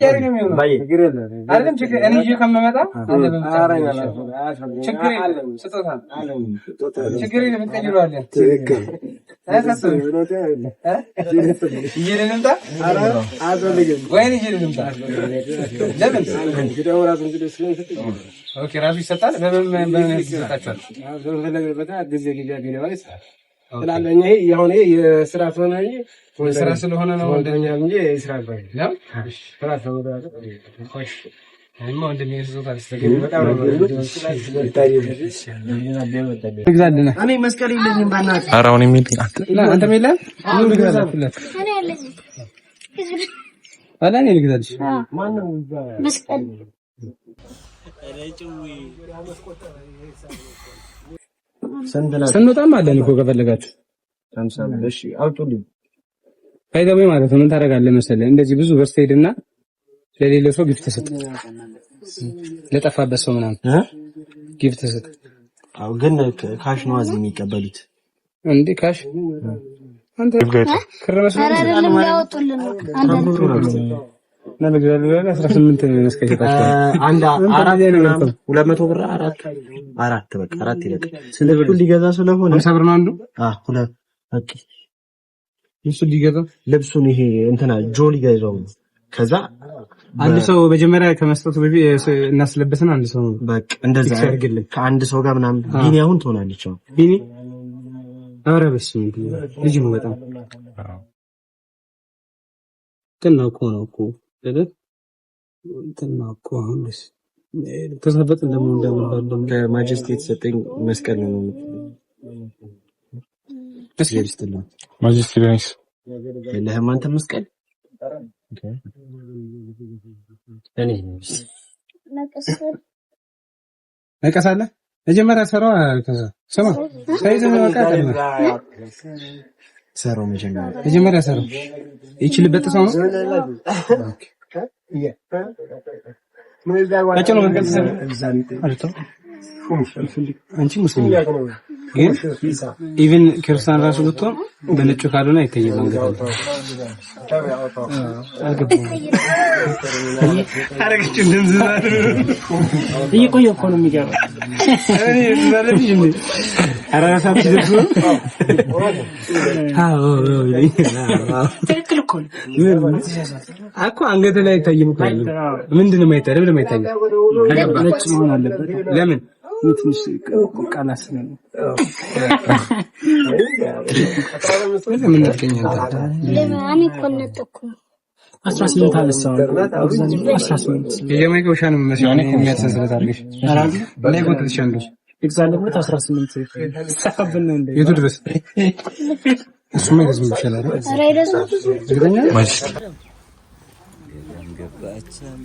باي አይደለም ችግር እኔ ይዤ ከመመጣ አንተ ችግር የለም ስጦታን ችግር የለም እንቀይረዋለን ትክክል ይሄንንታ ወይኔ ይሄንንታ ለምን ኦኬ ራሱ ይሰጣል በምን ይሰጣቸዋል ጊዜ ቢለዋይስ ስለአንደኛ የሆነ የስራ ሆነ ስራ ስለሆነ ነው እንደኛ እንጂ ስራ አይባል ነው ስራ ስለሆነ ኮሽ አይማ እንደሚያስዘው ታስተገኝ በጣም ነው ግዛልና እኔ መስቀል የለኝም ባናት አራውን የሚል አንተ ሜላ ምን ግዛላት እኔ አለኝ አላኔ ልግዛልሽ ማን ነው መስቀል ረጭዊ ስንወጣም አለን እኮ ከፈለጋችሁ 50 እሺ አውጡልኝ አይደለም ማለት ነው ምን ታደርጋለህ መሰለህ እንደዚህ ብዙ በርስ ሄድና ለሌላ ሰው ጊፍት ሰጥ ለጠፋበት ሰው ምናምን ጊፍት ሰጥ አው ግን ካሽ ነው አዚ የሚቀበሉት እንዴ ካሽ አንተ ከረመሰ አይደለም ያወጡልን አንድ ለነገሩ 18 እስከይታችሁ አንድ 200 ብር አራት በቃ አራት ይለቅ ስለዚህ ሊገዛ ስለሆነ 50 ብር ነው አንዱ ሁለት በቃ እሱ ሊገዛ ልብሱን ይሄ እንትና ጆሊ ገዛው ከዛ አንድ ሰው መጀመሪያ ከመስጠቱ በፊት እናስለበስና አንድ ሰው በቃ እንደዛ ያርግልን ከአንድ ሰው ጋር ምናምን ቢኒ አሁን ትሆናለች ቢኒ ኧረ በስመ አብ ልጅ ነው በጣም ነው እኮ ተናቆ አሁንስ ተሰበጥ እንደምን ከማጀስቲ የተሰጠኝ መስቀል ነው ተስለስተና ማጀስቲ ቢያንስ ለህም አንተ መስቀል እኔ ነቀሳለ መጀመሪያ ሰራው ከዛ ሰማ ሳይዘም ወቃቀል ሰራው መጀመሪያ ሰራው ይችልበት ሰው ነው አጭኖ መንገድ ሰራው አንቺ ሙስሊም ግን ኢቭን ክርስቲያን ራሱ ብትሆን በነጩ ካልሆነ አይተየም መንገድ አረጋችሁ እንደምዝናሩ እየቆየሁ እኮ ነው የሚገርም እኔ ዝናለሽ እንዴ አራሳት ይደርሱ ትክክል እኮ ነው አኮ አንገት ላይ አይተየም እኮ ምንድነው የማይታየው ለምን አይታየም ነጭ መሆን አለበት ለምን ትንሽ ቃላስ ነው ምን ተገኘንታ ለማን ይቆነጥኩ 18 አለሰው 18 የማይቆሻ ነው መስሎኝ የሚያሰሰበት አድርገሽ አራግ ላይ ጎት ተሻንዶሽ ኤግዛምፕል 18 ሰፈብን ነው እንዴ የቱ ድረስ እሱማ ይገዝም ይችላል አረ አይደስ ዝግተኛ ማሽ ገባቻም